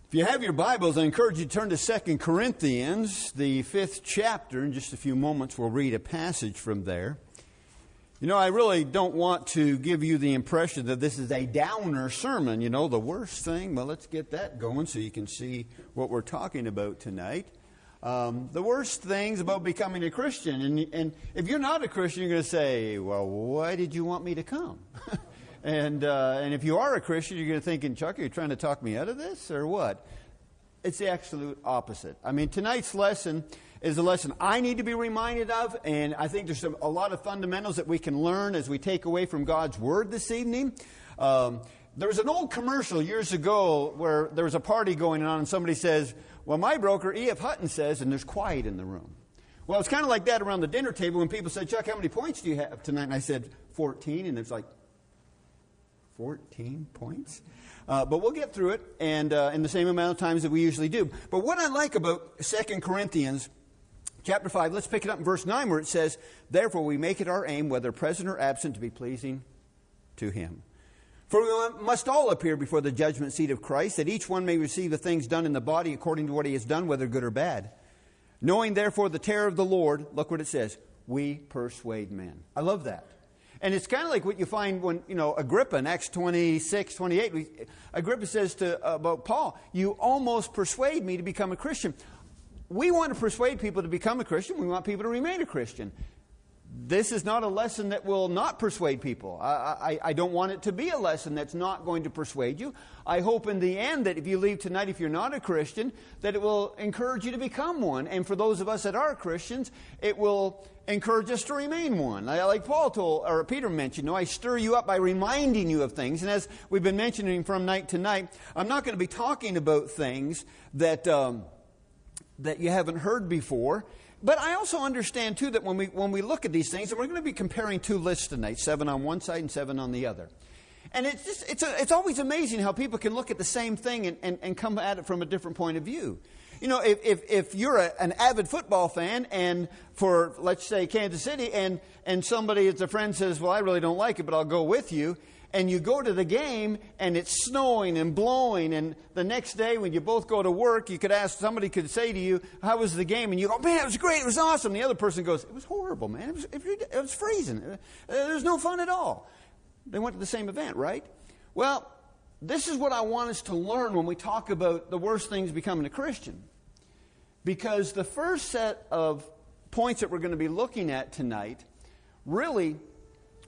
If you have your Bibles, I encourage you to turn to 2 Corinthians, the 5th chapter. In just a few moments, we'll read a passage from there. You know, I really don't want to give you the impression that this is a downer sermon. You know, the worst thing. Well, let's get that going so you can see what we're talking about tonight. The worst things about becoming a Christian. And if you're not a Christian, you're going to say, well, why did you want me to come? And if you are a Christian, you're going to think, Chuck, are you trying to talk me out of this or what? It's the absolute opposite. I mean, tonight's lesson is a lesson I need to be reminded of, and I think there's a lot of fundamentals that we can learn as we take away from God's Word this evening. There was an old commercial years ago where there was a party going on, and somebody says, well, my broker, E.F. Hutton, says, and there's quiet in the room. Well, it's kind of like that around the dinner table when people say, Chuck, how many points do you have tonight? And I said, 14, and it's like, 14 points. But we'll get through it and in the same amount of times that we usually do. But what I like about 2 Corinthians chapter 5, let's pick it up in verse 9 where it says, therefore we make it our aim, whether present or absent, to be pleasing to him. For we must all appear before the judgment seat of Christ, that each one may receive the things done in the body according to what he has done, whether good or bad. Knowing therefore the terror of the Lord, look what it says, we persuade men. I love that. And it's kind of like what you find when, Agrippa in Acts 26, 28, Agrippa says about Paul, you almost persuade me to become a Christian. We want to persuade people to become a Christian. We want people to remain a Christian. This is not a lesson that will not persuade people. I don't want it to be a lesson that's not going to persuade you. I hope in the end that if you leave tonight, if you're not a Christian, that it will encourage you to become one. And for those of us that are Christians, it will encourage us to remain one. Like Peter mentioned, I stir you up by reminding you of things. And as we've been mentioning from night to night, I'm not going to be talking about things that you haven't heard before. But I also understand, too, that when we look at these things, and we're going to be comparing two lists tonight, 7 on one side and 7 on the other. And it's always amazing how people can look at the same thing and come at it from a different point of view. If you're an avid football fan and for, let's say, Kansas City, and somebody, as a friend, says, well, I really don't like it, but I'll go with you, and you go to the game, and it's snowing and blowing, and the next day when you both go to work, somebody could say to you, how was the game? And you go, man, it was great, it was awesome. The other person goes, it was horrible, man. It was freezing. There's no fun at all. They went to the same event, right? Well, this is what I want us to learn when we talk about the worst things becoming a Christian. Because the first set of points that we're going to be looking at tonight, really,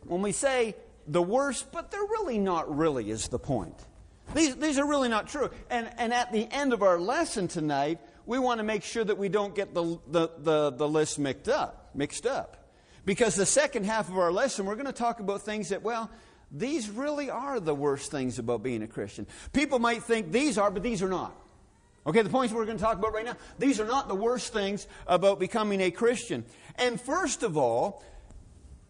when we say the worst, but they're really not really is the point. These are really not true. And at the end of our lesson tonight, we want to make sure that we don't get the list mixed up. Because the second half of our lesson, we're going to talk about things that, well, these really are the worst things about being a Christian. People might think these are, but these are not. Okay, the points we're going to talk about right now, these are not the worst things about becoming a Christian. And first of all,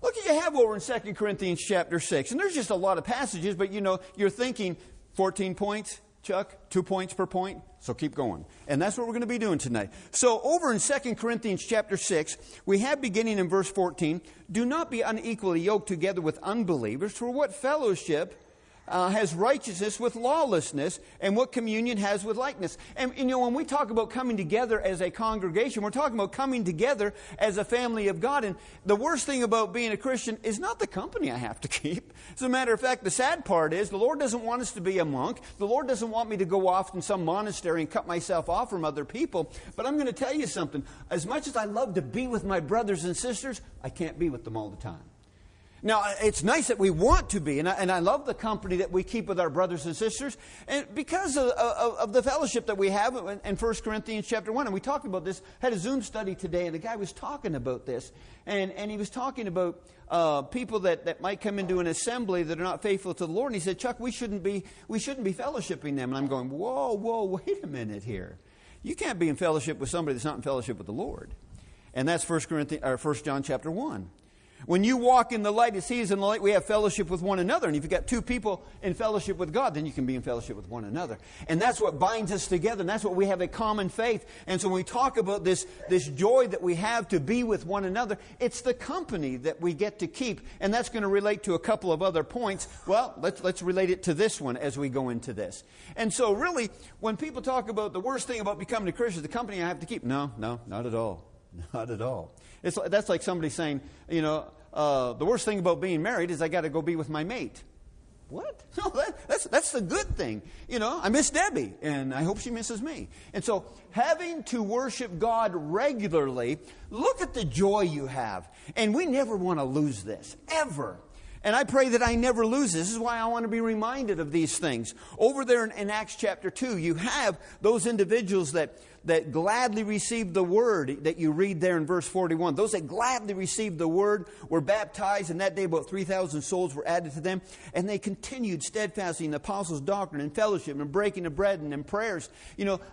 look what you have over in 2 Corinthians chapter 6. And there's just a lot of passages, but you're thinking 14 points, Chuck, 2 points per point. So keep going. And that's what we're going to be doing tonight. So over in 2 Corinthians chapter 6, we have beginning in verse 14, do not be unequally yoked together with unbelievers, for what fellowship has righteousness with lawlessness, and what communion has with likeness. And when we talk about coming together as a congregation, we're talking about coming together as a family of God. And the worst thing about being a Christian is not the company I have to keep. As a matter of fact, the sad part is the Lord doesn't want us to be a monk. The Lord doesn't want me to go off in some monastery and cut myself off from other people. But I'm going to tell you something. As much as I love to be with my brothers and sisters, I can't be with them all the time. Now, it's nice that we want to be, and I love the company that we keep with our brothers and sisters, and because of the fellowship that we have in 1 Corinthians chapter 1, and we talked about this, had a Zoom study today, and the guy was talking about this, and he was talking about people that might come into an assembly that are not faithful to the Lord, and he said, Chuck, we shouldn't be fellowshipping them, and I'm going, whoa, wait a minute here. You can't be in fellowship with somebody that's not in fellowship with the Lord. And that's 1 John chapter 1. When you walk in the light as He is in the light, we have fellowship with one another. And if you've got two people in fellowship with God, then you can be in fellowship with one another. And that's what binds us together. And that's what we have a common faith. And so when we talk about this joy that we have to be with one another, it's the company that we get to keep. And that's going to relate to a couple of other points. Well, let's relate it to this one as we go into this. And so really, when people talk about the worst thing about becoming a Christian is the company I have to keep. No, not at all. Not at all. That's like somebody saying, the worst thing about being married is I got to go be with my mate. What? No, that's the good thing. I miss Debbie, and I hope she misses me. And so having to worship God regularly, look at the joy you have. And we never want to lose this, ever. And I pray that I never lose this. This is why I want to be reminded of these things. Over there in Acts chapter 2, you have those individuals that gladly received the word that you read there in verse 41. Those that gladly received the word were baptized, and that day about 3,000 souls were added to them. And they continued steadfastly in the apostles' doctrine and fellowship and breaking of bread and in prayers.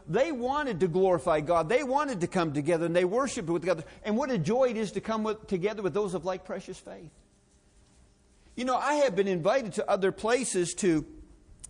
They wanted to glorify God. They wanted to come together, and they worshiped with God. And what a joy it is to come together with those of like precious faith. I have been invited to other places to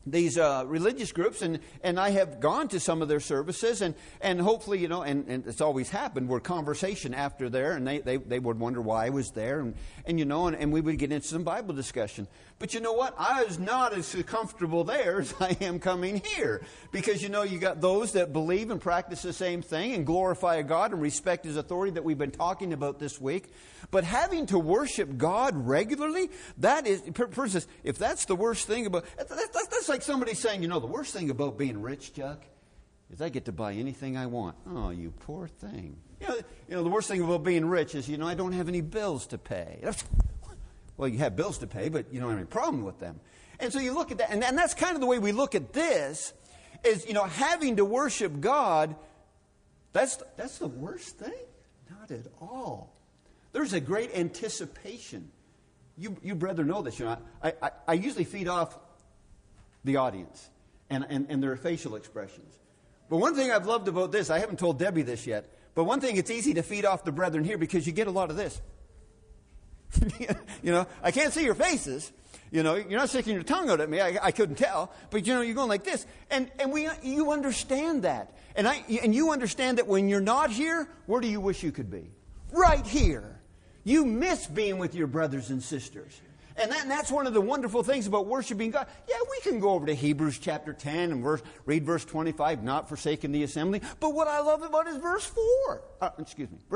these religious groups, and I have gone to some of their services, and hopefully, and it's always happened, we're conversation after there, and they would wonder why I was there, and we would get into some Bible discussion. But you know what? I was not as comfortable there as I am coming here. Because, you got those that believe and practice the same thing and glorify God and respect His authority that we've been talking about this week. But having to worship God regularly, that is, if that's the worst thing about, that's like somebody saying, the worst thing about being rich, Chuck, is I get to buy anything I want. Oh, you poor thing. The worst thing about being rich is, I don't have any bills to pay. Well, you have bills to pay, but you don't have any problem with them. And so you look at that, and that's kind of the way we look at this, is, having to worship God, that's the worst thing? Not at all. There's a great anticipation. You brethren know this. I usually feed off the audience and their facial expressions. But one thing I've loved about this, I haven't told Debbie this yet, but one thing, it's easy to feed off the brethren here because you get a lot of this. I can't see your faces. You're not sticking your tongue out at me. I couldn't tell. But, you're going like this. And you understand that. And you understand that when you're not here, where do you wish you could be? Right here. You miss being with your brothers and sisters. And that's one of the wonderful things about worshiping God. Yeah, we can go over to Hebrews chapter 10 and read verse 25, not forsaking the assembly. But what I love about it is verse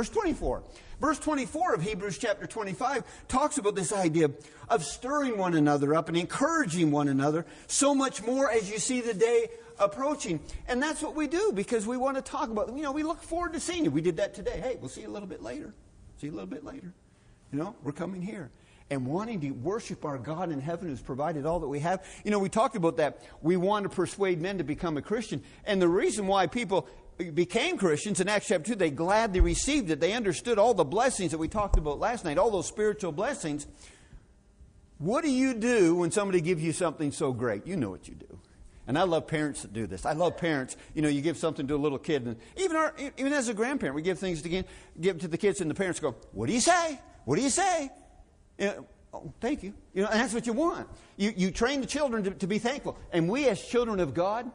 24. Verse 24 of Hebrews chapter 25 talks about this idea of stirring one another up and encouraging one another, so much more as you see the day approaching. And that's what we do, because we want to talk about, we look forward to seeing you. We did that today. Hey, we'll see you a little bit later. See you a little bit later. We're coming here. And wanting to worship our God in heaven who's provided all that we have. We talked about that. We want to persuade men to become a Christian. And the reason why people became Christians in Acts chapter 2, they gladly received it. They understood all the blessings that we talked about last night, all those spiritual blessings. What do you do when somebody gives you something so great? You know what you do. And I love parents that do this. I love parents. You give something to a little kid. And even as a grandparent, we give things give to the kids, and the parents go, "What do you say? What do you say?" Oh, thank you. And that's what you want. You train the children to be thankful. And we as children of God,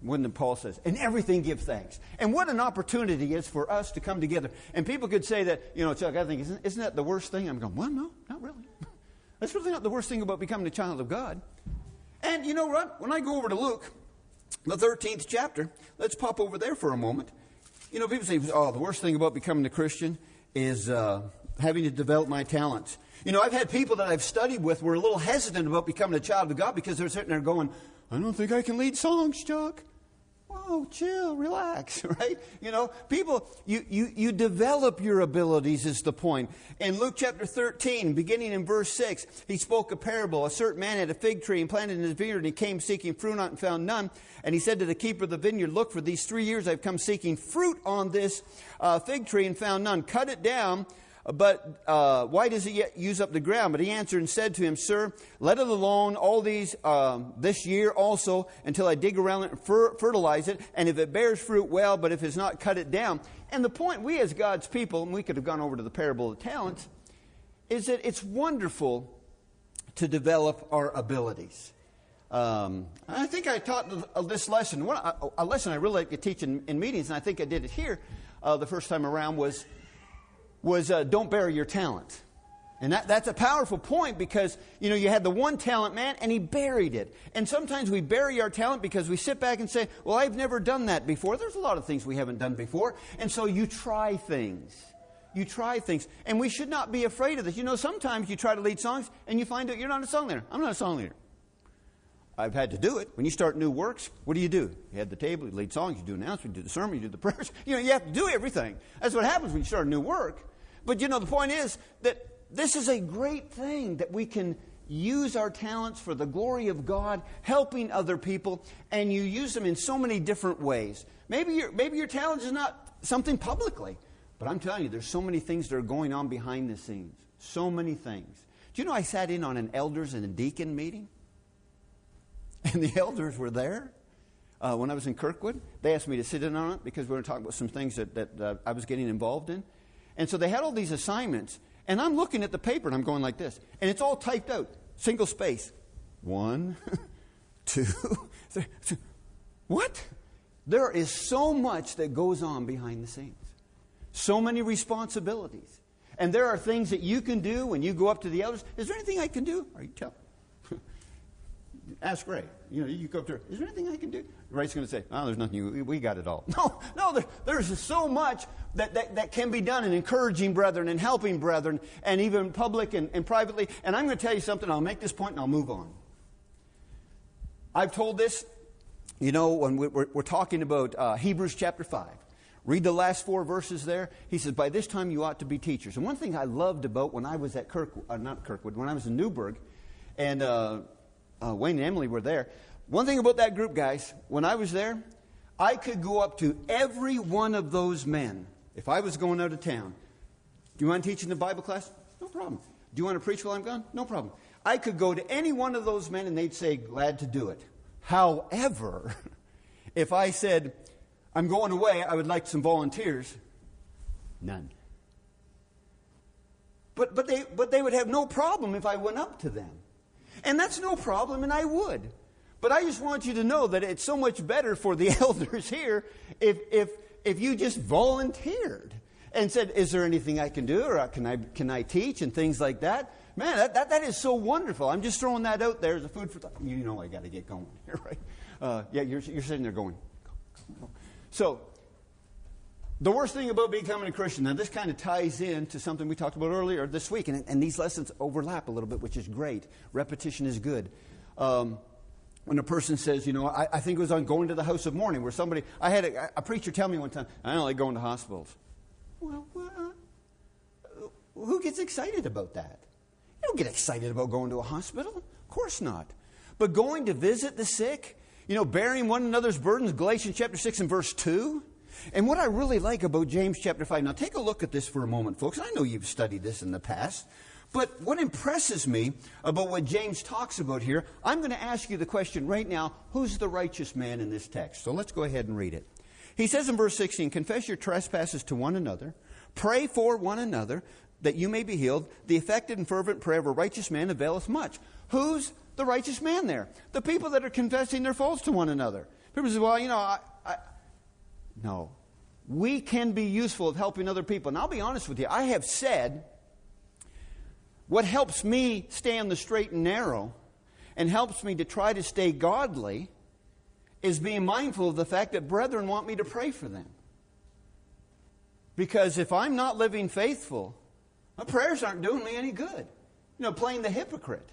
when Paul says, in everything give thanks. And what an opportunity it is for us to come together. And people could say that, Chuck, I think, isn't that the worst thing? I'm going, well, no, not really. That's really not the worst thing about becoming a child of God. And you know what? When I go over to Luke, the 13th chapter, let's pop over there for a moment. People say, the worst thing about becoming a Christian is having to develop my talents. I've had people that I've studied with were a little hesitant about becoming a child of God because they're sitting there going, I don't think I can lead songs, Chuck. Whoa, chill, relax, right? People, you develop your abilities is the point. In Luke chapter 13, beginning in verse 6, he spoke a parable. A certain man had a fig tree and planted in his vineyard, and he came seeking fruit on it and found none. And he said to the keeper of the vineyard, look, for these 3 years I've come seeking fruit on this fig tree and found none. Cut it down. But why does it yet use up the ground? But he answered and said to him, Sir, let it alone all these this year also until I dig around it and fertilize it. And if it bears fruit, well, but if it's not, cut it down. And the point, we as God's people, and we could have gone over to the parable of the talents, is that it's wonderful to develop our abilities. I think I taught this lesson. A lesson I really like to teach in meetings, and I think I did it here the first time around, was don't bury your talent. And that's a powerful point because, you had the one talent man and he buried it. And sometimes we bury our talent because we sit back and say, well, I've never done that before. There's a lot of things we haven't done before. And so you try things. You try things. And we should not be afraid of this. Sometimes you try to lead songs and you find out you're not a song leader. I'm not a song leader. I've had to do it. When you start new works, what do? You head the table, you lead songs, you do announcements, you do the sermon, you do the prayers. You have to do everything. That's what happens when you start a new work. But, the point is that this is a great thing that we can use our talents for the glory of God, helping other people, and you use them in so many different ways. Maybe your talent is not something publicly, but I'm telling you, there's so many things that are going on behind the scenes. So many things. Do you know I sat in on an elders and a deacon meeting? And the elders were there when I was in Kirkwood. They asked me to sit in on it because we were talking about some things that I was getting involved in. And so they had all these assignments. And I'm looking at the paper, and I'm going like this. And it's all typed out. Single space. 1, 2, 3. What? There is so much that goes on behind the scenes. So many responsibilities. And there are things that you can do when you go up to the elders. Is there anything I can do? Are you telling? Ask Ray. You go up there. Is there anything I can do? Ray's going to say, "Oh, there's nothing. We got it all." No. There's so much that can be done in encouraging brethren and helping brethren, and even public and privately. And I'm going to tell you something. I'll make this point and I'll move on. I've told this. When we're talking about Hebrews chapter 5. Read the last 4 verses there. He says, "By this time you ought to be teachers." And one thing I loved about when I was at when I was in Newburgh, and Wayne and Emily were there. One thing about that group, guys, when I was there, I could go up to every one of those men. If I was going out of town, do you want to teach in the Bible class? No problem. Do you want to preach while I'm gone? No problem. I could go to any one of those men and they'd say, glad to do it. However, if I said, I'm going away, I would like some volunteers, none. But they would have no problem if I went up to them. And that's no problem, and I would. But I just want you to know that it's so much better for the elders here if you just volunteered and said, is there anything I can do, or can I teach, and things like that. Man, that is so wonderful. I'm just throwing that out there as a food for thought. I got to get going here, right? You're sitting there going, go. So, the worst thing about becoming a Christian, now this kind of ties into something we talked about earlier this week, and these lessons overlap a little bit, which is great. Repetition is good. When a person says, I think it was on Going to the House of Mourning, where I had a preacher tell me one time, I don't like going to hospitals. Well, who gets excited about that? You don't get excited about going to a hospital. Of course not. But going to visit the sick, bearing one another's burdens, Galatians chapter 6 and verse 2. And what I really like about James chapter 5, now take a look at this for a moment, folks. I know you've studied this in the past. But what impresses me about what James talks about here, I'm going to ask you the question right now, who's the righteous man in this text? So let's go ahead and read it. He says in verse 16, confess your trespasses to one another, pray for one another, that you may be healed. The effective and fervent prayer of a righteous man availeth much. Who's the righteous man there? The people that are confessing their faults to one another. People say, well, no. We can be useful at helping other people. And I'll be honest with you, I have said what helps me stay on the straight and narrow and helps me to try to stay godly is being mindful of the fact that brethren want me to pray for them. Because if I'm not living faithful, my prayers aren't doing me any good. Playing the hypocrite.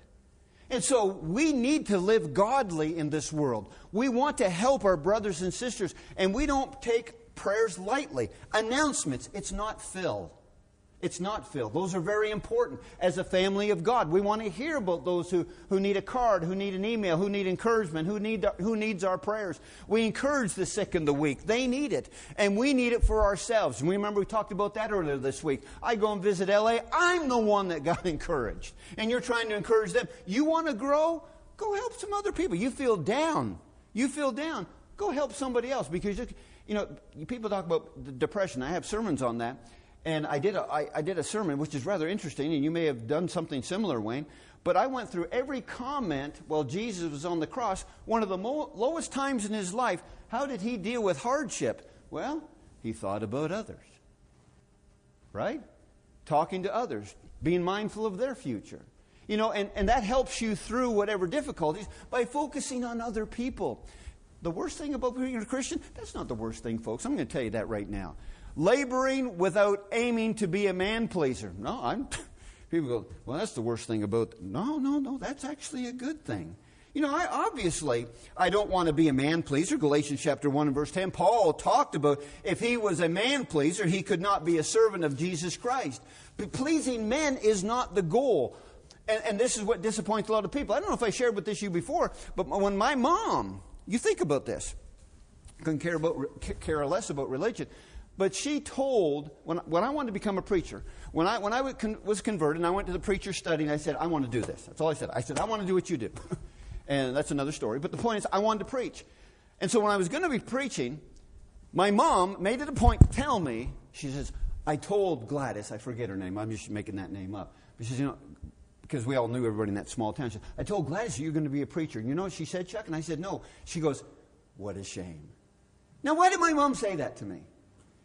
And so we need to live godly in this world. We want to help our brothers and sisters, and we don't take prayers lightly. Announcements, it's not Phil. It's not Phil. Those are very important. As a family of God, we want to hear about those who need a card, who need an email, who need encouragement, who needs our prayers. We encourage the sick and the weak. They need it. And we need it for ourselves. And remember we talked about that earlier this week. I go and visit LA. I'm the one that got encouraged. And you're trying to encourage them. You want to grow? Go help some other people. You feel down. Go help somebody else. Because, people talk about the depression. I have sermons on that. And I did a sermon, which is rather interesting, and you may have done something similar, Wayne. But I went through every comment while Jesus was on the cross. One of the lowest times in his life, how did he deal with hardship? Well, he thought about others. Right? Talking to others. Being mindful of their future. You know, and that helps you through whatever difficulties by focusing on other people. The worst thing about being a Christian, that's not the worst thing, folks. I'm going to tell you that right now. Laboring without aiming to be a man-pleaser. No, people go, well, that's the worst thing about... No, that's actually a good thing. You know, I don't want to be a man-pleaser. Galatians chapter 1 and verse 10, Paul talked about if he was a man-pleaser, he could not be a servant of Jesus Christ. But pleasing men is not the goal. And this is what disappoints a lot of people. I don't know if I shared with you before, but when my mom, you think about this, couldn't care less about religion, but she told, when I wanted to become a preacher, when I was converted and I went to the preacher study and I said, I want to do this. That's all I said. I said, I want to do what you do. And that's another story. But the point is, I wanted to preach. And so when I was going to be preaching, my mom made it a point to tell me, she says, I told Gladys, I forget her name, I'm just making that name up. But she says, you know, because we all knew everybody in that small town. She said, I told Gladys you're going to be a preacher. And you know what she said, Chuck? And I said, no. She goes, what a shame. Now, why did my mom say that to me?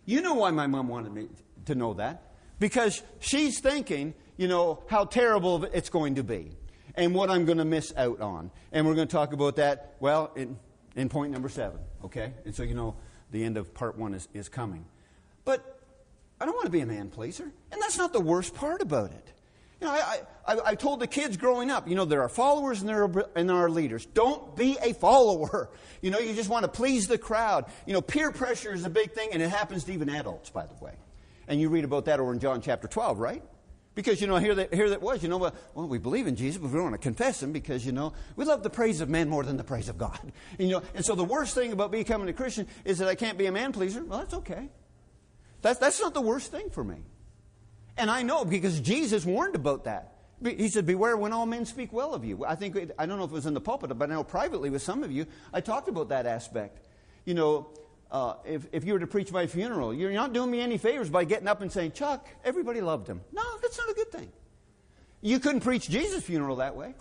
You know why my mom wanted me to know that. Because she's thinking, you know, how terrible it's going to be. And what I'm going to miss out on. And we're going to talk about that, well, in point number 7. Okay? And so, you know, the end of part 1 is coming. But I don't want to be a man-pleaser. And that's not the worst part about it. You know, I told the kids growing up, you know, there are followers and there are leaders. Don't be a follower. You know, you just want to please the crowd. You know, peer pressure is a big thing, and it happens to even adults, by the way. And you read about that over in John chapter 12, right? Because, you know, here that was, you know, well, we believe in Jesus, but we don't want to confess him because, you know, we love the praise of men more than the praise of God. And, you know, and so the worst thing about becoming a Christian is that I can't be a man-pleaser. Well, that's okay. That's not the worst thing for me. And I know because Jesus warned about that. He said, beware when all men speak well of you. I don't know if it was in the pulpit, but I know privately with some of you, I talked about that aspect. You know, if you were to preach my funeral, you're not doing me any favors by getting up and saying, Chuck, everybody loved him. No, that's not a good thing. You couldn't preach Jesus' funeral that way.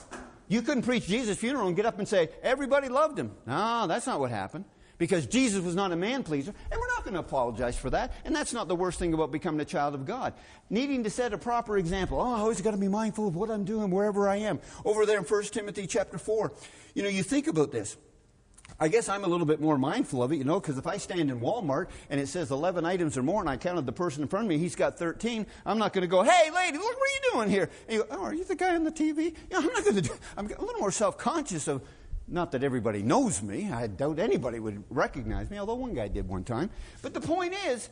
You couldn't preach Jesus' funeral and get up and say, everybody loved him. No, that's not what happened. Because Jesus was not a man-pleaser, and we're not going to apologize for that. And that's not the worst thing about becoming a child of God. Needing to set a proper example. Oh, I always got to be mindful of what I'm doing wherever I am. Over there in 1 Timothy chapter 4, you know, you think about this. I guess I'm a little bit more mindful of it, you know, because if I stand in Walmart and it says 11 items or more, and I counted the person in front of me, he's got 13, I'm not going to go, hey, lady, look, what are you doing here? And you go, oh, are you the guy on the TV? You know, I'm not going to do, I'm a little more self-conscious of, not that everybody knows me. I doubt anybody would recognize me, although one guy did one time. But the point is,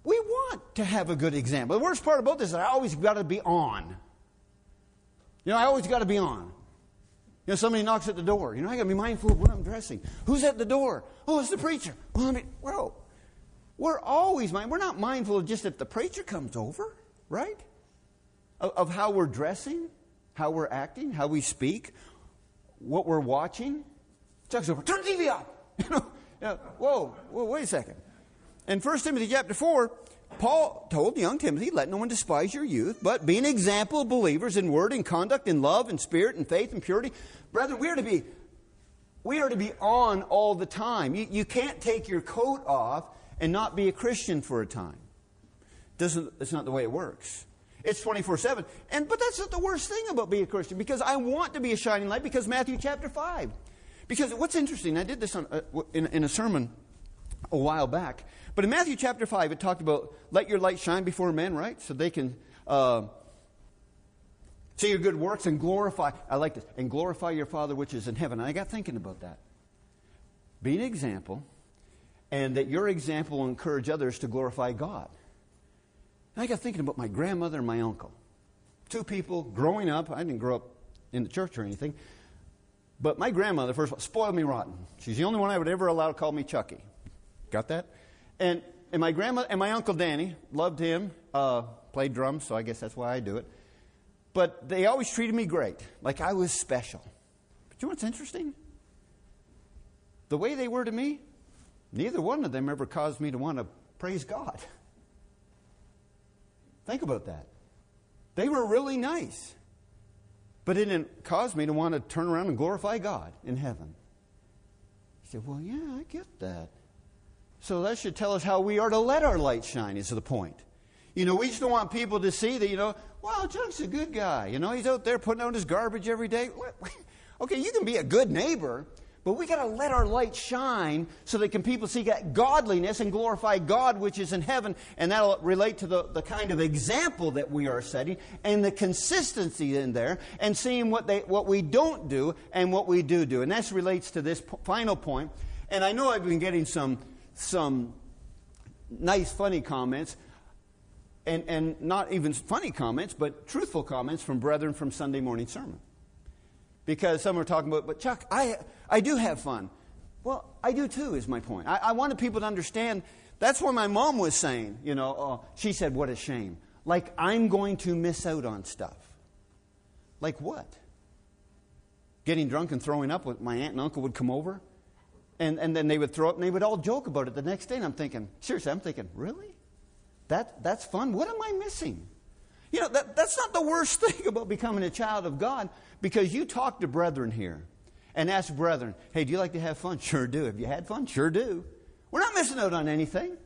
we want to have a good example. The worst part about this is I always got to be on. You know, I always got to be on. You know, somebody knocks at the door. You know, I got to be mindful of what I'm dressing. Who's at the door? Oh, it's the preacher. Well, I mean, well, we're always we're not mindful of just if the preacher comes over, right? Of how we're dressing, how we're acting, how we speak, what we're watching. Chuck's over, turn the TV off. You know, whoa, wait a second. In 1 Timothy chapter 4, Paul told young Timothy, let no one despise your youth, but be an example of believers in word and conduct, in love and spirit and faith and purity. Brethren, we are to be on all the time. You can't take your coat off and not be a Christian for a time. It's not the way it works. It's 24/7. But that's not the worst thing about being a Christian, because I want to be a shining light, because Matthew chapter 5. Because what's interesting, I did this in a sermon a while back, but in Matthew chapter 5 it talked about let your light shine before men, right? So they can see your good works and glorify, I like this, and glorify your Father which is in heaven. And I got thinking about that. Be an example, and that your example will encourage others to glorify God. And I got thinking about my grandmother and my uncle. Two people growing up. I didn't grow up in the church or anything. But my grandmother, first of all, spoiled me rotten. She's the only one I would ever allow to call me Chucky. Got that? And my grandma and my Uncle Danny, loved him, played drums, so I guess that's why I do it. But they always treated me great, like I was special. But you know what's interesting? The way they were to me, neither one of them ever caused me to want to praise God. Think about that. They were really nice. But it didn't cause me to want to turn around and glorify God in heaven. He said, well, yeah, I get that. So that should tell us how we are to let our light shine, is the point. We just don't want people to see that, wow, Chuck's a good guy. He's out there putting out his garbage every day. Okay, you can be a good neighbor, but we got to let our light shine so that people see godliness and glorify God which is in heaven, and that'll relate to the kind of example that we are setting and the consistency in there, and seeing what we don't do and what we do. And that relates to this final point. And I know I've been getting some nice, funny comments, and not even funny comments, but truthful comments from brethren from Sunday morning sermon. Because some are talking about, but Chuck, I do have fun. Well, I do too, is my point. I wanted people to understand. That's what my mom was saying. She said, what a shame. Like I'm going to miss out on stuff. Like what? Getting drunk and throwing up when my aunt and uncle would come over? And then they would throw up and they would all joke about it the next day. And I'm thinking, really? That's fun? What am I missing? That's not the worst thing about becoming a child of God, because you talk to brethren here and ask brethren, hey, do you like to have fun? Sure do. Have you had fun? Sure do. We're not missing out on anything.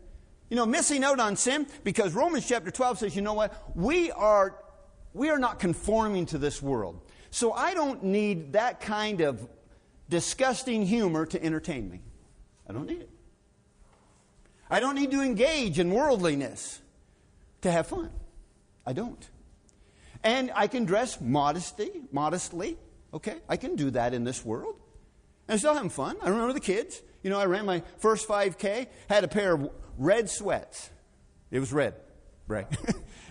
Missing out on sin, because Romans chapter 12 says, you know what? We are not conforming to this world. So I don't need that kind of disgusting humor to entertain me. I don't need it. I don't need to engage in worldliness to have fun. I don't. And I can dress modestly. Okay, I can do that in this world. And still having fun. I remember the kids. I ran my first 5K, had a pair of red sweats. It was red, right?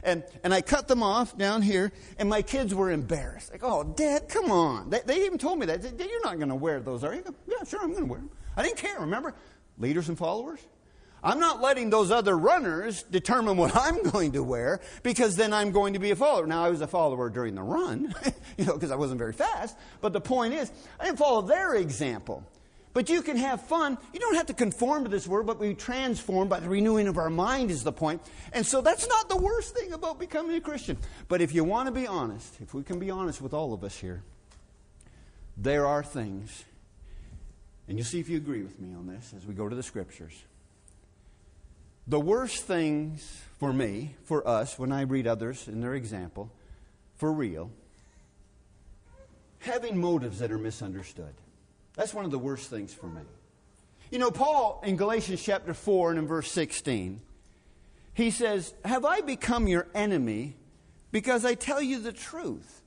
and I cut them off down here, and my kids were embarrassed. Like, oh, Dad, come on. They even told me that. You're not going to wear those, are you? Yeah, sure, I'm going to wear them. I didn't care, remember? Leaders and followers. I'm not letting those other runners determine what I'm going to wear, because then I'm going to be a follower. Now, I was a follower during the run, because I wasn't very fast. But the point is, I didn't follow their example. But you can have fun. You don't have to conform to this world, but be transformed by the renewing of our mind is the point. And so that's not the worst thing about becoming a Christian. But if you want to be honest, if we can be honest with all of us here, there are things, and you'll see if you agree with me on this as we go to the Scriptures. The worst things for me, for us, when I read others in their example, for real, having motives that are misunderstood. That's one of the worst things for me. Paul, in Galatians chapter 4 and in verse 16, he says, have I become your enemy because I tell you the truth?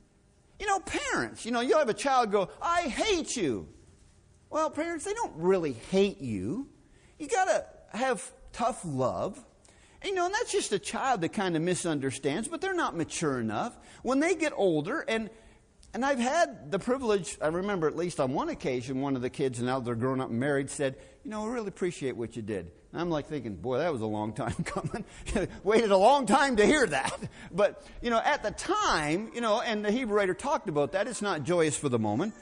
Parents, you'll have a child go, I hate you. Well, parents, they don't really hate you. You got to have tough love. And that's just a child that kind of misunderstands, but they're not mature enough. When they get older, and I've had the privilege, I remember at least on one occasion, one of the kids, and now they're grown up and married, said, I really appreciate what you did. And I'm like thinking, boy, that was a long time coming. Waited a long time to hear that. But, at the time, and the Hebrew writer talked about that, it's not joyous for the moment.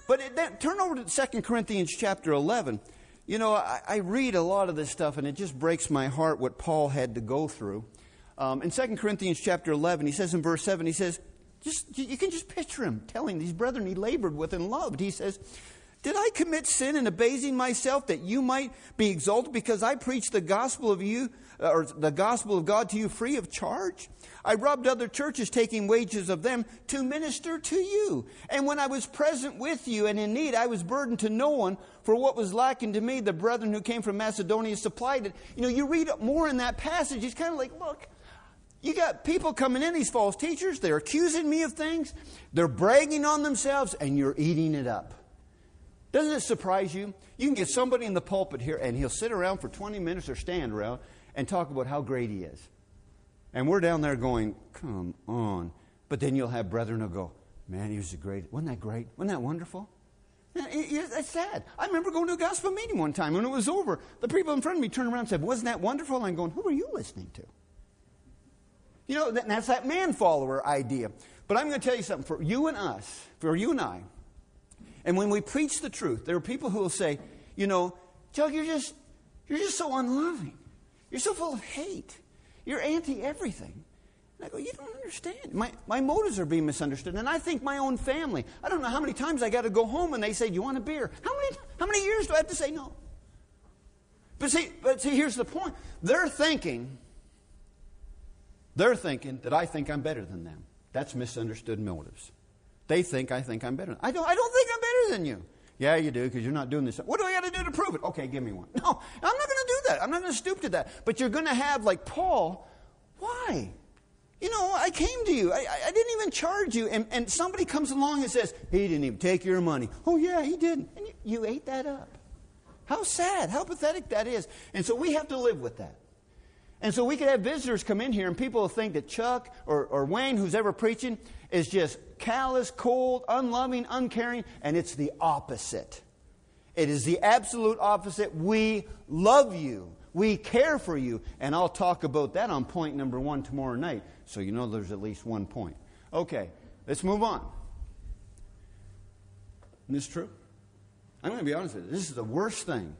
But turn over to 2 Corinthians chapter 11. I read a lot of this stuff, and it just breaks my heart what Paul had to go through. In 2 Corinthians chapter 11, he says in verse 7, he says, you can just picture him telling these brethren he labored with and loved. He says, did I commit sin in abasing myself that you might be exalted because I preached the gospel of you, or the gospel of God to you free of charge? I robbed other churches, taking wages of them to minister to you. And when I was present with you and in need, I was burdened to no one. For what was lacking to me, the brethren who came from Macedonia supplied it. You read more in that passage. He's kind of like, look, you got people coming in, these false teachers. They're accusing me of things. They're bragging on themselves, and you're eating it up. Doesn't it surprise you? You can get somebody in the pulpit here, and he'll sit around for 20 minutes or stand around and talk about how great he is. And we're down there going, come on. But then you'll have brethren who'll go, man, he was the great. Wasn't that great? Wasn't that wonderful? It's sad. I remember going to a gospel meeting one time. When it was over, the people in front of me turned around and said, wasn't that wonderful? And I'm going, who are you listening to? That's that man-follower idea. But I'm going to tell you something. For you and us, for you and I, and when we preach the truth, there are people who will say, Chuck, you're just so unloving. You're so full of hate. You're anti-everything. And I go, you don't understand. My motives are being misunderstood. And I think my own family. I don't know how many times I got to go home and they say, do you want a beer? How many years do I have to say no? But see, here's the point. They're thinking that I think I'm better than them. That's misunderstood motives. They think I think I'm better. I don't think I'm better than you. Yeah, you do, because you're not doing this. What do I got to do to prove it? Okay, give me one. No, I'm not going to do that. I'm not going to stoop to that. But you're going to have, like Paul, why? I came to you. I didn't even charge you. And somebody comes along and says, he didn't even take your money. Oh, yeah, he didn't. And you ate that up. How sad, how pathetic that is. And so we have to live with that. And so we could have visitors come in here and people will think that Chuck or Wayne, who's ever preaching, is just callous, cold, unloving, uncaring, and it's the opposite. It is the absolute opposite. We love you. We care for you. And I'll talk about that on point number 1 tomorrow night. So you know there's at least one point. Okay, let's move on. Isn't this true? I'm going to be honest with you. This is the worst thing.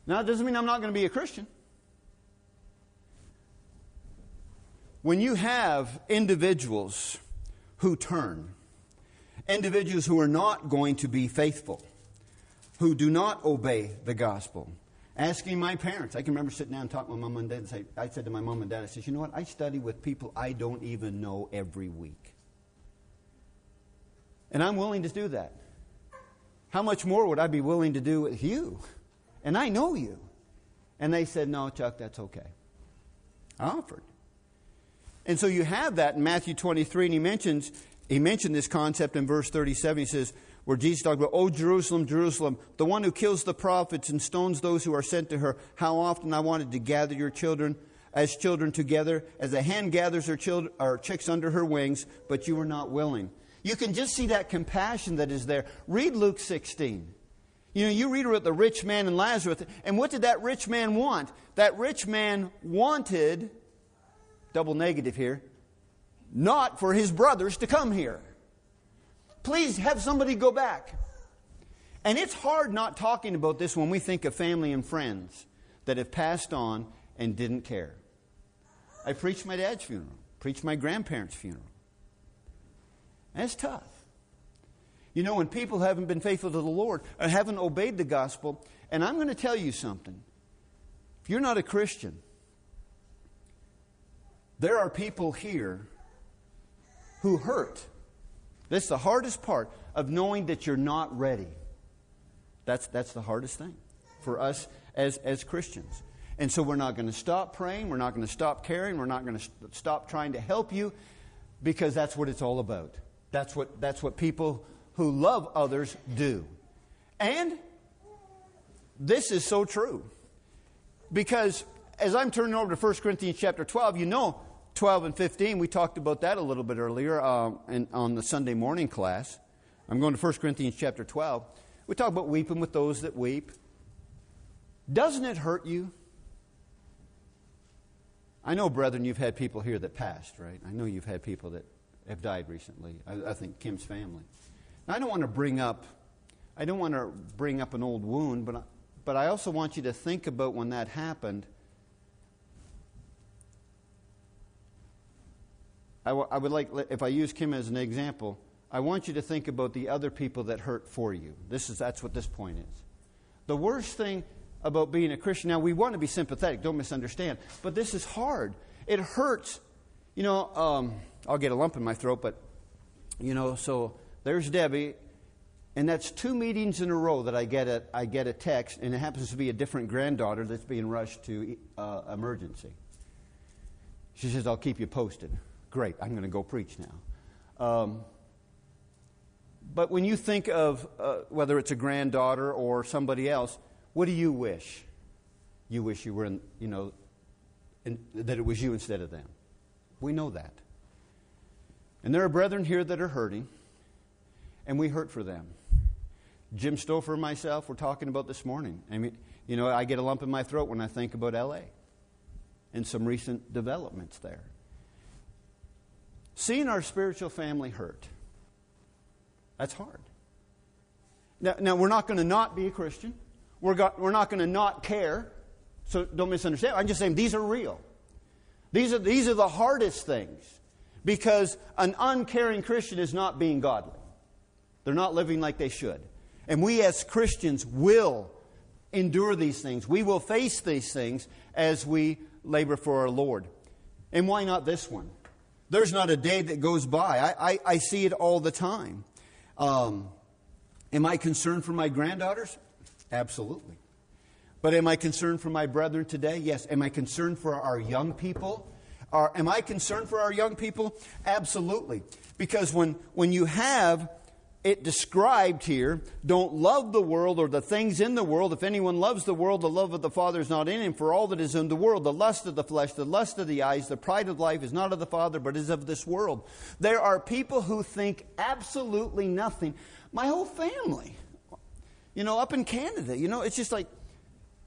Now, it doesn't mean I'm not going to be a Christian. When you have individuals who turn, individuals who are not going to be faithful, who do not obey the gospel, asking my parents, I can remember sitting down and talking with my mom and dad and I said to my mom and dad, I said, you know what, I study with people I don't even know every week. And I'm willing to do that. How much more would I be willing to do with you? And I know you. And they said, no, Chuck, that's okay. I offered. And so you have that in Matthew 23, and he mentioned this concept in verse 37. He says, where Jesus talked about, "O Jerusalem, Jerusalem, the one who kills the prophets and stones those who are sent to her, how often I wanted to gather your children as children together, as a hen gathers her chicks under her wings, but you were not willing." You can just see that compassion that is there. Read Luke 16. You read about the rich man and Lazarus, and what did that rich man want? That rich man wanted, double negative here, not for his brothers to come here. Please have somebody go back. And it's hard not talking about this when we think of family and friends that have passed on and didn't care. I preached my dad's funeral, preached my grandparents' funeral. That's tough. When people haven't been faithful to the Lord and haven't obeyed the gospel, and I'm going to tell you something. If you're not a Christian, there are people here who hurt. That's the hardest part of knowing that you're not ready. That's the hardest thing for us as Christians. And so we're not going to stop praying. We're not going to stop caring. We're not going to stop trying to help you, because that's what it's all about. That's what people who love others do. And this is so true. Because as I'm turning over to 1 Corinthians chapter 12, 12 and 15, we talked about that a little bit earlier on the Sunday morning class. I'm going to 1 Corinthians chapter 12. We talk about weeping with those that weep. Doesn't it hurt you? I know, brethren, you've had people here that passed, right? I know you've had people that have died recently. I think Kim's family. Now, I don't want to bring up an old wound, but I also want you to think about when that happened. I would like, if I use Kim as an example, I want you to think about the other people that hurt for you. That's what this point is. The worst thing about being a Christian, now we want to be sympathetic, don't misunderstand, but this is hard. It hurts. I'll get a lump in my throat, but, so there's Debbie, and that's 2 meetings in a row that I get a text, and it happens to be a different granddaughter that's being rushed to emergency. She says, I'll keep you posted. Great, I'm going to go preach now. But when you think of whether it's a granddaughter or somebody else, what do you wish? You wish you were that it was you instead of them. We know that. And there are brethren here that are hurting, and we hurt for them. Jim Stouffer and myself were talking about this morning. I mean, I get a lump in my throat when I think about L.A. and some recent developments there. Seeing our spiritual family hurt, that's hard. Now we're not going to not be a Christian. We're not going to not care. So don't misunderstand. I'm just saying these are real. These are the hardest things, because an uncaring Christian is not being godly. They're not living like they should. And we as Christians will endure these things. We will face these things as we labor for our Lord. And why not this one? There's not a day that goes by. I see it all the time. Am I concerned for my granddaughters? Absolutely. But am I concerned for my brethren today? Yes. Am I concerned for our young people? Am I concerned for our young people? Absolutely. Because when you have it described here, don't love the world or the things in the world. If anyone loves the world, the love of the Father is not in him. For all that is in the world, the lust of the flesh, the lust of the eyes, the pride of life is not of the Father, but is of this world. There are people who think absolutely nothing. My whole family, up in Canada, it's just like,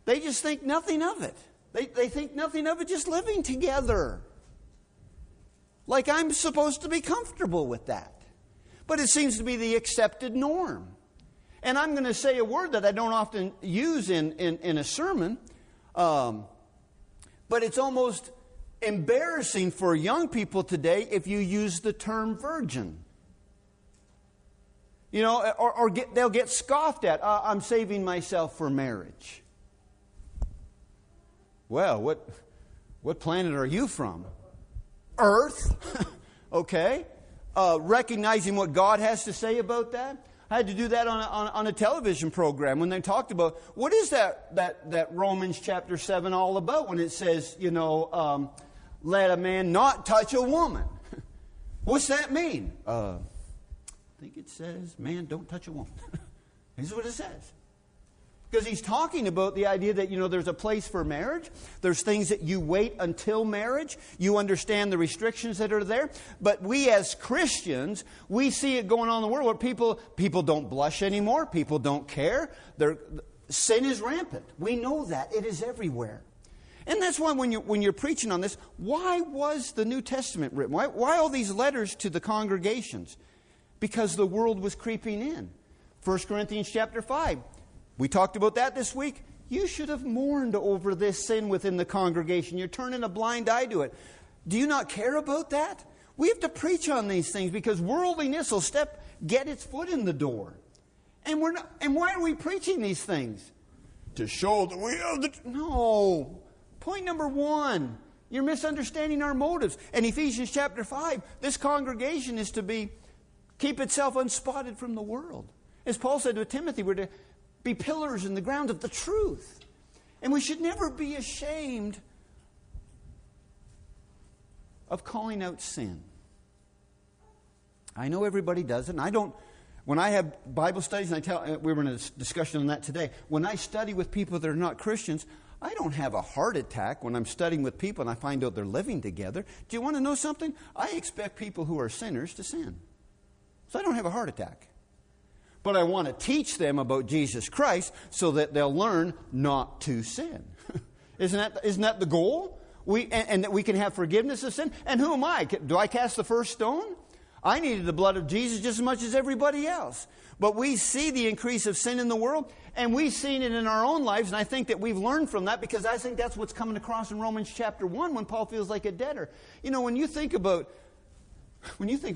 they just think nothing of it. They think nothing of it just living together. Like I'm supposed to be comfortable with that. But it seems to be the accepted norm. And I'm going to say a word that I don't often use in a sermon. But it's almost embarrassing for young people today if you use the term virgin. They'll get scoffed at. I'm saving myself for marriage. Well, what planet are you from? Earth? Okay. Recognizing what God has to say about that. I had to do that on a television program when they talked about what is that Romans chapter 7 all about when it says, let a man not touch a woman. What's that mean? I think it says, man, don't touch a woman. This is what it says. Because he's talking about the idea that, there's a place for marriage. There's things that you wait until marriage. You understand the restrictions that are there. But we as Christians, we see it going on in the world where people don't blush anymore. People don't care. Sin is rampant. We know that. It is everywhere. And that's why when you're preaching on this, why was the New Testament written? Why all these letters to the congregations? Because the world was creeping in. 1 Corinthians chapter 5. We talked about that this week. You should have mourned over this sin within the congregation. You're turning a blind eye to it. Do you not care about that? We have to preach on these things because worldliness will get its foot in the door. And why are we preaching these things? To show that we are No. Point number 1. You're misunderstanding our motives. In Ephesians chapter 5, this congregation is to keep itself unspotted from the world. As Paul said to Timothy, we're to be pillars in the ground of the truth. And we should never be ashamed of calling out sin. I know everybody does it. And when I have Bible studies, and we were in a discussion on that today, when I study with people that are not Christians, I don't have a heart attack when I'm studying with people and I find out they're living together. Do you want to know something? I expect people who are sinners to sin. So I don't have a heart attack. But I want to teach them about Jesus Christ so that they'll learn not to sin. Isn't that the goal? And that we can have forgiveness of sin. And who am I? Do I cast the first stone? I needed the blood of Jesus just as much as everybody else. But we see the increase of sin in the world, and we've seen it in our own lives, and I think that we've learned from that because I think that's what's coming across in Romans chapter 1 when Paul feels like a debtor. When you think of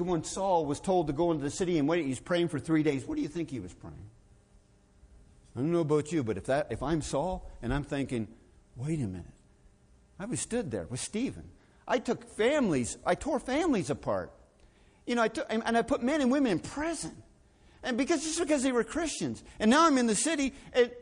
when Saul was told to go into the city and wait, he's praying for 3 days, what do you think he was praying? I don't know about you, but if I'm Saul and I'm thinking, wait a minute, I was stood there with Stephen. I tore families apart. I put men and women in prison. And just because they were Christians. And now I'm in the city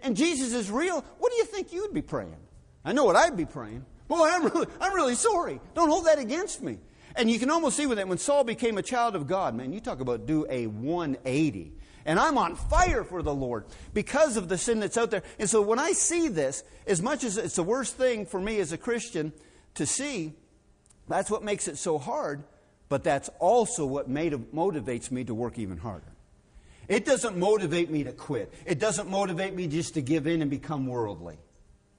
and Jesus is real. What do you think you'd be praying? I know what I'd be praying. Boy, I'm really sorry. Don't hold that against me. And you can almost see with that when Saul became a child of God, man, you talk about do a 180. And I'm on fire for the Lord because of the sin that's out there. And so when I see this, as much as it's the worst thing for me as a Christian to see, that's what makes it so hard. But that's also what motivates me to work even harder. It doesn't motivate me to quit. It doesn't motivate me just to give in and become worldly.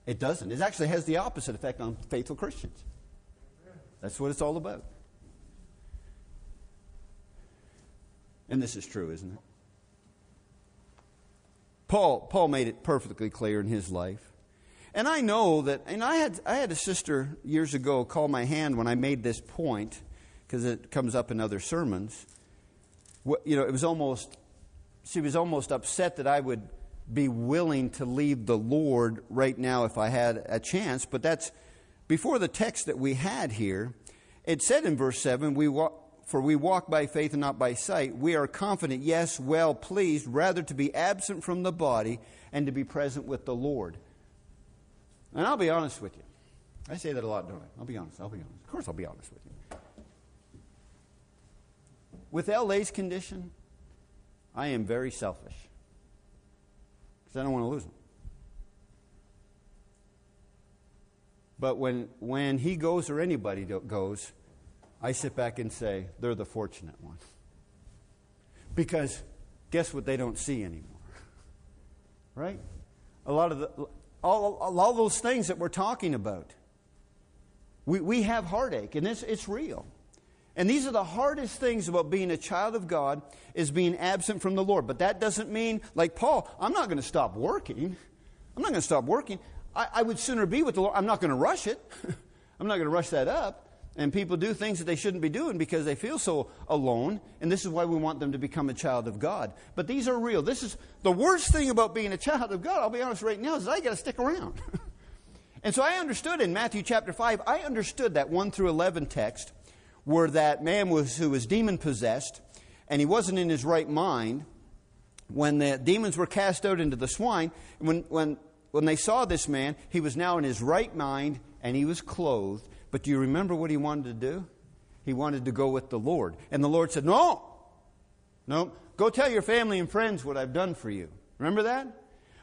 It doesn't. It actually has the opposite effect on faithful Christians. That's what it's all about. And this is true, isn't it? Paul made it perfectly clear in his life. And I know that, and I had a sister years ago call my hand when I made this point, because it comes up in other sermons. It was almost, she was almost upset that I would be willing to leave the Lord right now if I had a chance. But that's before the text that we had here. It said in verse 7, for we walk by faith and not by sight. We are confident, yes, well pleased, rather to be absent from the body and to be present with the Lord. And I'll be honest with you. I say that a lot, don't I? I'll be honest. Of course I'll be honest with you. With L.A.'s condition, I am very selfish. Because I don't want to lose him. But when he goes or anybody goes, I sit back and say, they're the fortunate one. Because guess what they don't see anymore? Right? A lot of all those things that we're talking about. We have heartache, and it's real. And these are the hardest things about being a child of God, is being absent from the Lord. But that doesn't mean, like Paul, I'm not going to stop working. I'm not going to stop working. I would sooner be with the Lord. I'm not going to rush it. I'm not going to rush that up. And people do things that they shouldn't be doing because they feel so alone. And this is why we want them to become a child of God. But these are real. This is the worst thing about being a child of God, I'll be honest right now, is I got to stick around. And so I understood in Matthew chapter 5, I understood that 1 through 11 text where that man who was demon-possessed, and he wasn't in his right mind, when the demons were cast out into the swine, when they saw this man, he was now in his right mind, and he was clothed. But do you remember what he wanted to do? He wanted to go with the Lord. And the Lord said, no, go tell your family and friends what I've done for you. Remember that?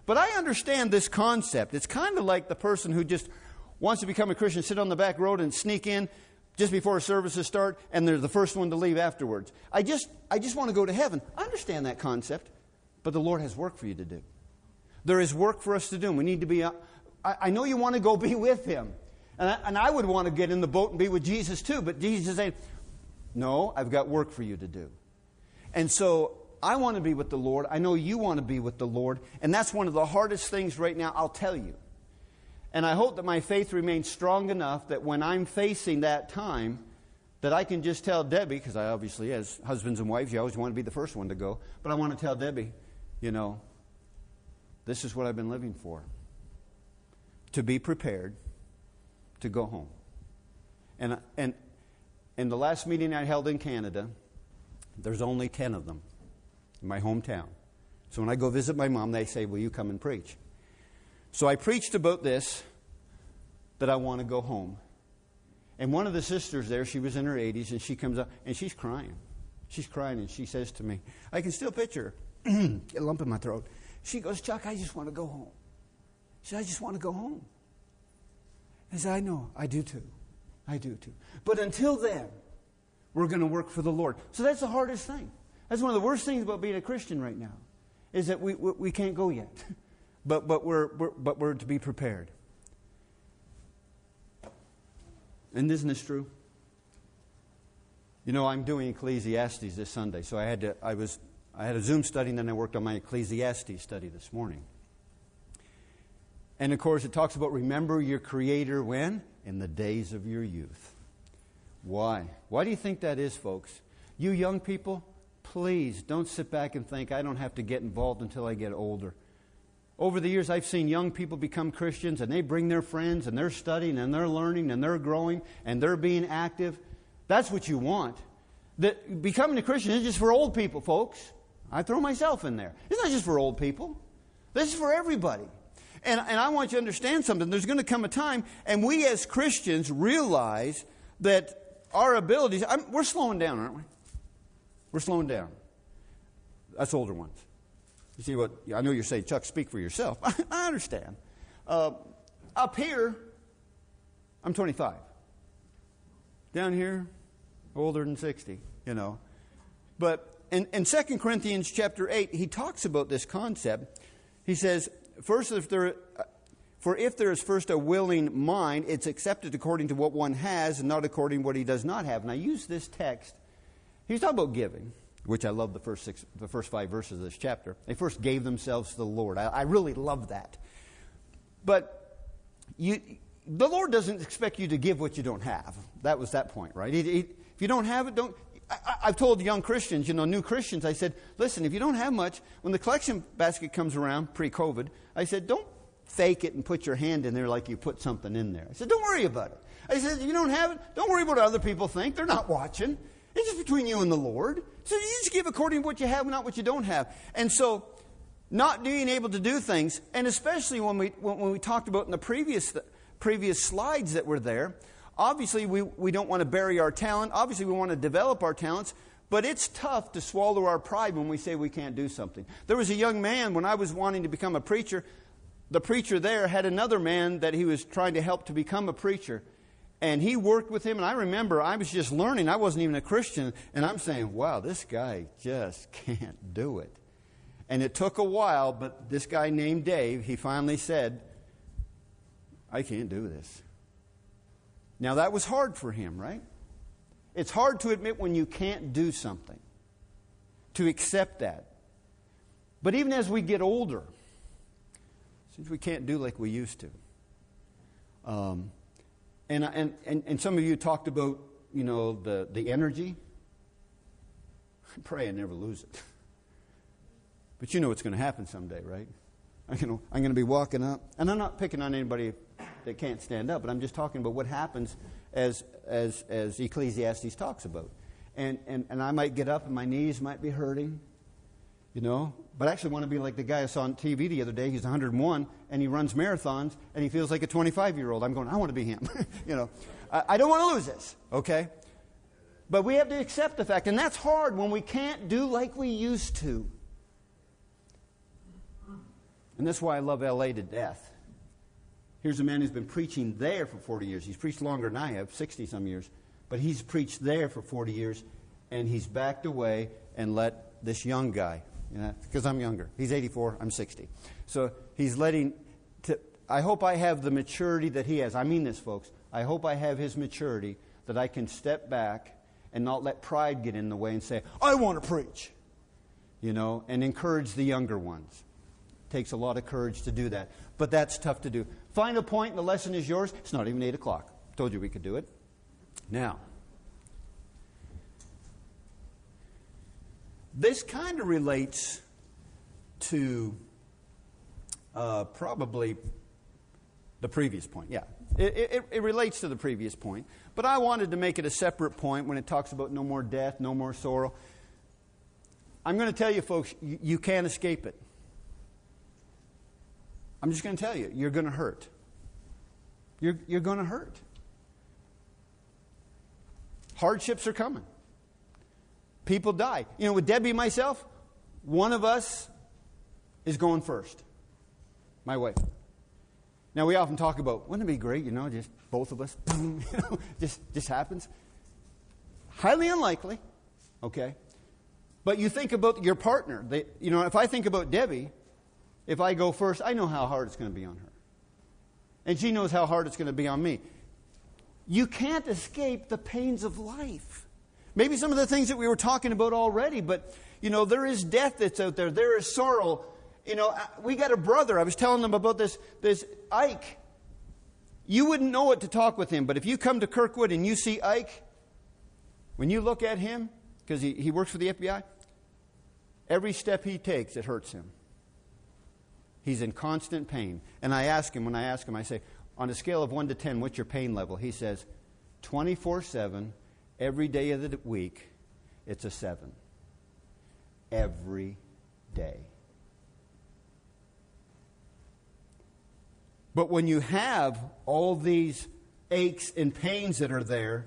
But I understand this concept. It's kind of like the person who just wants to become a Christian, sit on the back road and sneak in just before services start, and they're the first one to leave afterwards. I just want to go to heaven. I understand that concept, but the Lord has work for you to do. There is work for us to do. We need to be... I know you want to go be with Him. And I would want to get in the boat and be with Jesus too. But Jesus is saying, no, I've got work for you to do. And so I want to be with the Lord. I know you want to be with the Lord. And that's one of the hardest things right now, I'll tell you. And I hope that my faith remains strong enough that when I'm facing that time, that I can just tell Debbie, because I obviously, as husbands and wives, you always want to be the first one to go. But I want to tell Debbie, this is what I've been living for. To be prepared to go home. And in the last meeting I held in Canada, there's only 10 of them in my hometown. So when I go visit my mom, they say, will you come and preach? So I preached about this, that I want to go home. And one of the sisters there, she was in her 80s, and she comes up, and she's crying. She's crying, and she says to me, I can still picture her, get a lump in my throat. She goes, Chuck, I just want to go home. She said, I just want to go home. I said, I know, I do too. I do too. But until then, we're going to work for the Lord. So that's the hardest thing. That's one of the worst things about being a Christian right now, is that we can't go yet. But we're to be prepared. And isn't this true? I'm doing Ecclesiastes this Sunday, so I had a Zoom study, and then I worked on my Ecclesiastes study this morning. And of course, it talks about remember your Creator when? In the days of your youth. Why? Why do you think that is, folks? You young people, please don't sit back and think I don't have to get involved until I get older. Over the years, I've seen young people become Christians, and they bring their friends, and they're studying, and they're learning, and they're growing, and they're being active. That's what you want. Becoming a Christian isn't just for old people, folks. I throw myself in there. It's not just for old people. This is for everybody. And I want you to understand something. There's going to come a time, and we as Christians realize that our abilities... we're slowing down, aren't we? We're slowing down. That's older ones. You see what... I know you're saying, Chuck, speak for yourself. I understand. Up here, I'm 25. Down here, older than 60, But in 2 Corinthians chapter 8, he talks about this concept. He says... if there is first a willing mind, it's accepted according to what one has and not according to what he does not have. And I use this text. He's talking about giving, which I love the first 5 verses of this chapter. They first gave themselves to the Lord. I really love that. But The Lord doesn't expect you to give what you don't have. That was that point, right? If you don't have it, don't. I've told young Christians, new Christians, I said, listen, if you don't have much, when the collection basket comes around, pre-COVID, I said, don't fake it and put your hand in there like you put something in there. I said, don't worry about it. I said, if you don't have it, don't worry about what other people think. They're not watching. It's just between you and the Lord. So you just give according to what you have, not what you don't have. And so, not being able to do things, and especially when we talked about in the previous slides that were there, obviously we don't want to bury our talent. Obviously we want to develop our talents. But it's tough to swallow our pride when we say we can't do something. There was a young man, when I was wanting to become a preacher, the preacher there had another man that he was trying to help to become a preacher. And he worked with him, and I remember I was just learning. I wasn't even a Christian, and I'm saying, wow, this guy just can't do it. And it took a while, but this guy named Dave, he finally said, I can't do this. Now, that was hard for him, right? It's hard to admit when you can't do something, to accept that. But even as we get older, since we can't do like we used to, and some of you talked about, the energy. I pray I never lose it. But you know what's going to happen someday, right? I'm going to be walking up, and I'm not picking on anybody that can't stand up, but I'm just talking about what happens as Ecclesiastes talks about. And I might get up and my knees might be hurting, but I actually want to be like the guy I saw on TV the other day. He's 101 and he runs marathons and he feels like a 25-year-old. I'm going, I want to be him. I don't want to lose this, okay? But we have to accept the fact, and that's hard when we can't do like we used to. And that's why I love LA to death. Here's a man who's been preaching there for 40 years. He's preached longer than I have, 60-some years. But he's preached there for 40 years, and he's backed away and let this young guy, because I'm younger. He's 84, I'm 60. So he's I hope I have the maturity that he has. I mean this, folks. I hope I have his maturity that I can step back and not let pride get in the way and say, I want to preach, and encourage the younger ones. Takes a lot of courage to do that. But that's tough to do. Final point, the lesson is yours. It's not even 8 o'clock. Told you we could do it. Now, this kind of relates to probably the previous point. Yeah, it relates to the previous point. But I wanted to make it a separate point when it talks about no more death, no more sorrow. I'm going to tell you, folks, you can't escape it. I'm just going to tell you, you're going to hurt. You're going to hurt. Hardships are coming. People die. With Debbie and myself, one of us is going first. My wife. Now, we often talk about, wouldn't it be great, just both of us, boom, just happens. Highly unlikely, okay? But you think about your partner. If I think about Debbie, if I go first, I know how hard it's going to be on her. And she knows how hard it's going to be on me. You can't escape the pains of life. Maybe some of the things that we were talking about already, but, there is death that's out there. There is sorrow. We got a brother. I was telling them about this Ike. You wouldn't know it to talk with him, but if you come to Kirkwood and you see Ike, when you look at him, because he works for the FBI, every step he takes, it hurts him. He's in constant pain. And when I ask him, I say, on a scale of 1 to 10, what's your pain level? He says, 24/7, every day of the week, it's a 7. Every day. But when you have all these aches and pains that are there,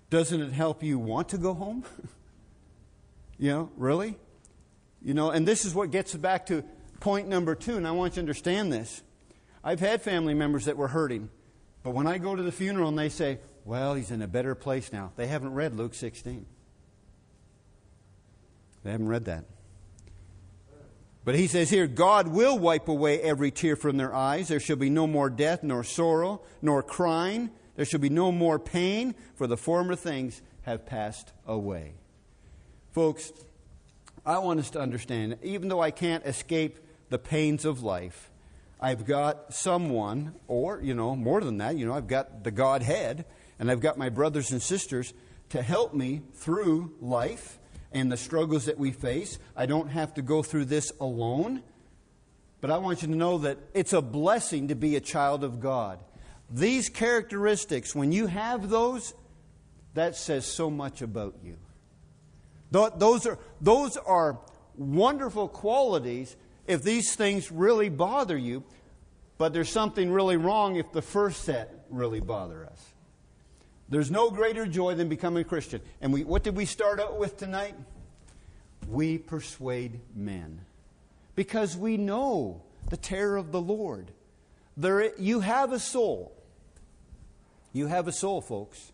doesn't it help you want to go home? Really? And this is what gets back to point number 2, and I want you to understand this. I've had family members that were hurting, but when I go to the funeral and they say, well, he's in a better place now, they haven't read Luke 16. They haven't read that. But he says here, God will wipe away every tear from their eyes. There shall be no more death, nor sorrow, nor crying. There shall be no more pain, for the former things have passed away. Folks, I want us to understand, even though I can't escape the pains of life, I've got someone, or, more than that, I've got the Godhead, and I've got my brothers and sisters to help me through life and the struggles that we face. I don't have to go through this alone. But I want you to know that it's a blessing to be a child of God. These characteristics, when you have those, that says so much about you. Those are wonderful qualities if these things really bother you, but there's something really wrong if the first set really bother us. There's no greater joy than becoming a Christian. And what did we start out with tonight? We persuade men. Because we know the terror of the Lord. You have a soul. You have a soul, folks.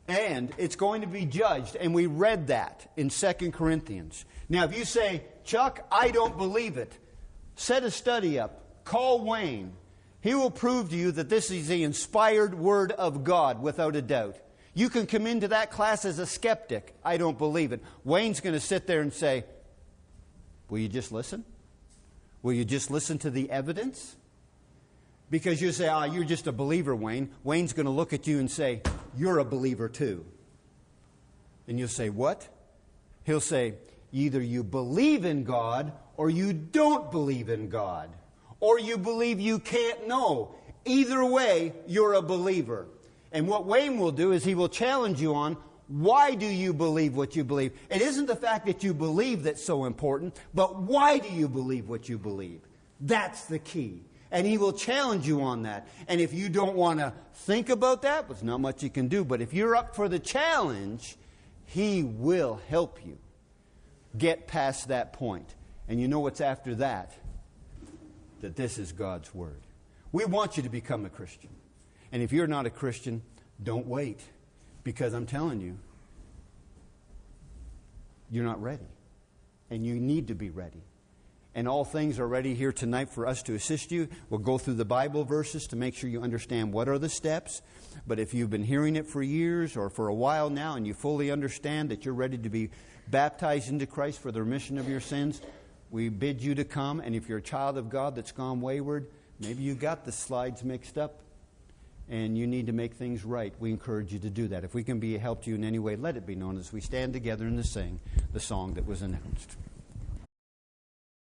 And it's going to be judged. And we read that in 2 Corinthians. Now, if you say, Chuck, I don't believe it, set a study up. Call Wayne. He will prove to you that this is the inspired Word of God without a doubt. You can come into that class as a skeptic. I don't believe it. Wayne's going to sit there and say, will you just listen? Will you just listen to the evidence? Because you say, you're just a believer, Wayne. Wayne's going to look at you and say, you're a believer too. And you'll say, what? He'll say, either you believe in God or you don't believe in God. Or you believe you can't know. Either way, you're a believer. And what Wayne will do is he will challenge you on, why do you believe what you believe? It isn't the fact that you believe that's so important, but why do you believe what you believe? That's the key. And he will challenge you on that. And if you don't want to think about that, there's not much you can do. But if you're up for the challenge, he will help you get past that point. And you know what's after that? That this is God's Word. We want you to become a Christian. And if you're not a Christian, don't wait. Because I'm telling you, you're not ready. And you need to be ready. And all things are ready here tonight for us to assist you. We'll go through the Bible verses to make sure you understand what are the steps. But if you've been hearing it for years or for a while now and you fully understand that you're ready to be baptized into Christ for the remission of your sins, we bid you to come. And if you're a child of God that's gone wayward, maybe you got the slides mixed up and you need to make things right, we encourage you to do that. If we can be a help to you in any way, let it be known as we stand together and sing the song that was announced.